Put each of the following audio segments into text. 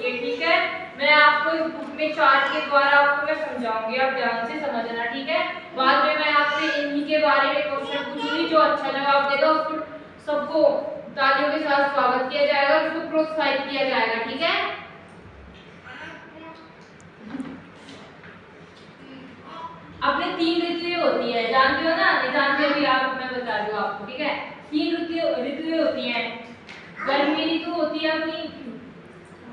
होती है, ठीक है। मैं आपको इस बुक में चार्ट के द्वारा आपको मैं समझाऊंगी, आप ध्यान से समझना, ठीक है। बाद में मैं आपसे इन्हीं के बारे में क्वेश्चन पूछूंगी, जो अच्छा जवाब देगा उसको सबको तालियों के साथ स्वागत किया जाएगा, उसको प्रोत्साहित किया जाएगा, ठीक है। अपने 3 ऋतुएं होती है, जानते हो ना? नहीं जानते अभी आप, मैं बता दूं आपको, ठीक है। 3 ऋतुएं होती हैं। गर्मी ऋतु होती है अपनी,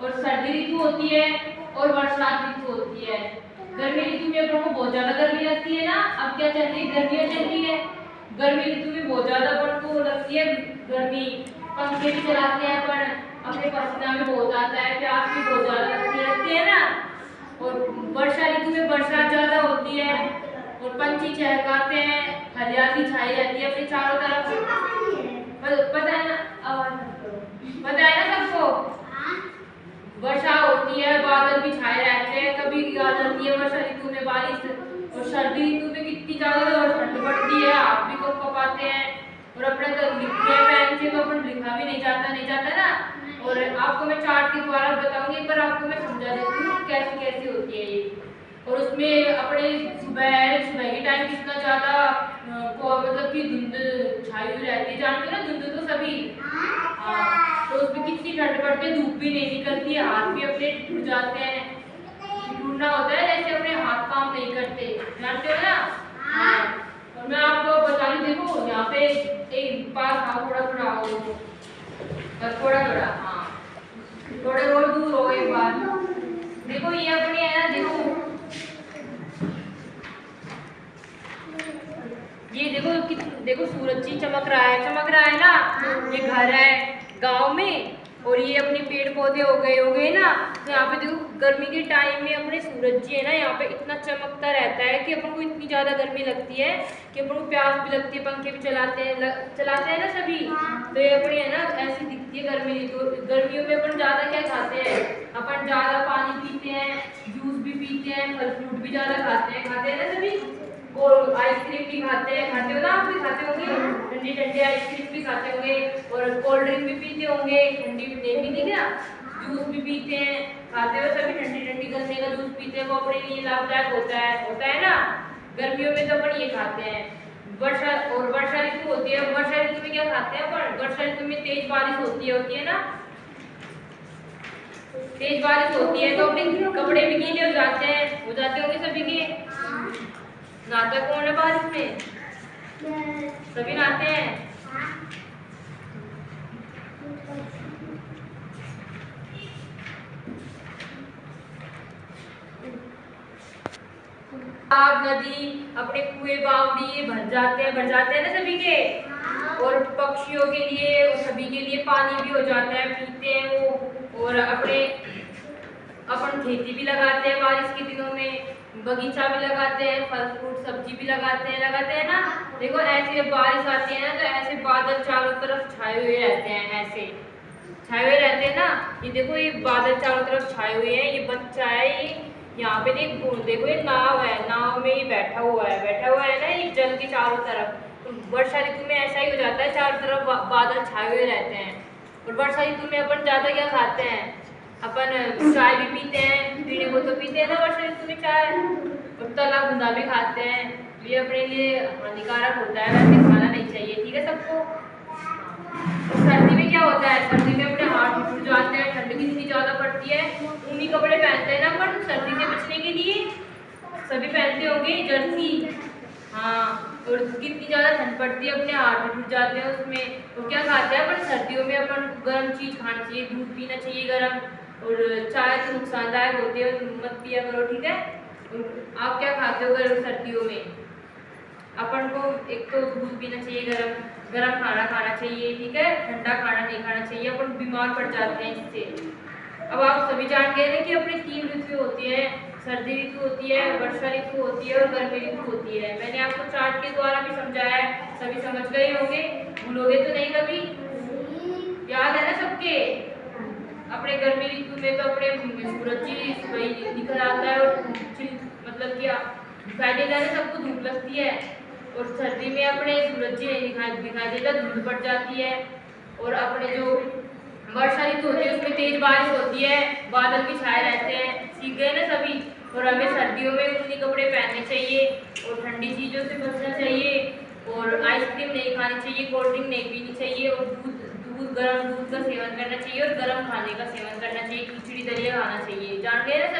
और सर्दी ऋतु होती है, और बरसात ऋतु होती है। गर्मी ऋतु में अपन को बहुत ज्यादा गर्मी लगती है ना। अब क्या चलती है? गर्मियां चल रही है। गर्मी ऋतु में बहुत ज्यादा अपन को लगती है गर्मी, पंखे भी चलाते हैं अपन, अपने पसीना भी बहुत आता है, प्यास भी बहुत ज्यादा लगती है ना। और वर्षा ऋतु में बरसात ज्यादा होती है, और पंछी चहकाते हैं, हरियाली छाई रहती है अपने चारों तरफ। पता है ना? पता है ना सबको? वर्षा होती है, बादल भी छाए रहते हैं, कभी आ जाती है वर्षा ऋतु में बारिश। और सर्दी ऋतु में कितनी ज्यादा ठंड पड़ती है, हाथ भी कँपाते हैं, और अपने तो लिखते हैं पेन से, तो अपन लिखा भी नहीं जाता ना। और आपको मैं चार्ट के द्वारा बताऊंगी, एक बार आपको मैं समझा देती हूँ कैसी कैसी होती है ये। और उसमें अपने सुबह के टाइम कितना ज्यादा मतलब कि धुंध छाई हुई रहती है, जानते हो ना? धुंध तो सभी, हाँ, तो उसमें कितनी ठंड पड़ती है, धूप भी नहीं निकलती है, हाथ भी अपने टूट जाते हैं। टूटना होता है जैसे अपने हाथ काम नहीं करते, जानते हो ना? हाँ। और मैं आपको बता रही, देखो यहाँ पे एक पास आओ, थोड़ा थोड़ा आओ, थोड़ा थोड़ा, हाँ, थोड़े और दूर हो एक बार। देखो ये अपनी है ना, देखो ये देखो सूरज जी चमक रहा है ना। ये घर है गांव में, और ये अपने पेड़ पौधे हो गए ना। तो यहाँ पे देखो गर्मी के टाइम में अपने सूरज जी है ना, यहाँ पे इतना चमकता रहता है कि अपन को इतनी ज्यादा गर्मी लगती है कि अपन को प्यास भी लगती है, पंखे भी चलाते हैं ना सभी। तो ये अपनी है ना ऐसी दिखती है गर्मी। तो गर्मियों में अपन ज्यादा क्या खाते हैं? अपन ज्यादा पानी पीते हैं, जूस भी पीते हैं, फल फ्रूट भी ज्यादा खाते हैं ना सभी। और आइसक्रीम भी खाते हो ना? आप भी खाते होंगे, ठंडी ठंडी आइसक्रीम भी खाते होंगे, और कोल्ड ड्रिंक भी पीते होंगे, ठंडी भी क्या, जूस भी पीते हैं, खाते हो सभी। ठंडी ठंडी गन्ने का जूस पीते हैं, वो अपने लिए लाभदायक होता है ना। गर्मियों में तो अपन ये खाते हैं। वर्षा ऋतु होती है, वर्षा ऋतु में क्या खाते हैं अपन? वर्षा ऋतु में तेज बारिश होती है ना। तेज बारिश होती है तो अपने कपड़े भी गीले हो जाते होंगे सभी के। नहाता कौन है बारिश में? सभी नहाते हैं। तालाब, नदी, अपने कुएं, बावड़ी भर जाते हैं ना सभी के। और पक्षियों के लिए, सभी के लिए पानी भी हो जाता है, पीते हैं वो। और अपन खेती भी लगाते हैं बारिश के दिनों में, बगीचा भी लगाते हैं, फल फ्रूट सब्जी भी लगाते हैं ना। देखो ऐसे जब बारिश आती है ना, तो ऐसे बादल चारों तरफ छाए हुए रहते हैं, ऐसे छाए हुए रहते हैं ना। ये देखो ये बादल चारों तरफ छाए हुए हैं, ये बच्चा है, ये यहाँ पे देखो ये नाव है, नाव में ये बैठा हुआ है ना, ये जल के चारों तरफ। तो वर्षा ऋतु में ऐसा ही हो जाता है, चारों तरफ बादल छाए हुए रहते हैं। और वर्षा ऋतु में अपन ज्यादा क्या खाते हैं? अपन चाय भी पीते हैं, पीने को तो पीते हैं ना वर्षा ऋतु में चाय, और तला भुना भी खाते हैं। ये अपने लिए हानिकारक होता है, वैसे खाना नहीं चाहिए, ठीक है सबको। सर्दी में क्या होता है? सर्दी में अपने हाथ टूट जाते हैं, ठंड कितनी ज्यादा पड़ती है, ऊनी कपड़े पहनते हैं ना अपन सर्दी से बचने के लिए, सभी पहनते होंगे जर्सी, हाँ। और कितनी ज्यादा ठंड पड़ती है, अपने हाथ टूट जाते हैं उसमें। तो क्या खाते हैं अपन सर्दियों में? अपन गर्म चीज खानी चाहिए, दूध पीना चाहिए गर्म, और चाय तो नुकसानदायक होती है, मत पिया करो, ठीक है। आप क्या खाते हो गर्म सर्दियों में? अपन को एक तो दूध पीना चाहिए गरम खाना खाना चाहिए, ठीक है, ठंडा खाना नहीं खाना चाहिए, अपन बीमार पड़ जाते हैं इससे। अब आप सभी जान गए ना कि अपनी 3 ऋतु होती है, सर्दी ऋतु होती है, वर्षा ऋतु होती है, और गर्मी ऋतु होती है। मैंने आपको चार्ट के द्वारा भी समझाया है, सभी समझ गए होंगे, भूलोगे तो नहीं कभी? याद है ना सबके? अपने गर्मी ऋतु में तो अपने सूरज जी वही निकल आता है, और मतलब क्या दिखाई देता है, सबको धूप लगती है। और सर्दी में अपने सूरज जी नहीं दिखाई देता, धूप पड़ जाती है। और अपने जो वर्षा ऋतु होती है उसमें तेज बारिश होती है, बादल भी छाए रहते हैं, सीख गए ना सभी। और हमें सर्दियों में ऊनी कपड़े पहनने चाहिए और ठंडी चीज़ों से बचना चाहिए और आइसक्रीम नहीं खानी चाहिए, कोल्ड ड्रिंक नहीं पीनी चाहिए और दूध दूध गर्म दूध का सेवन करना चाहिए और गर्म खाने का सेवन करना चाहिए, खिचड़ी दलिया खाना चाहिए। जान गए ना सभी।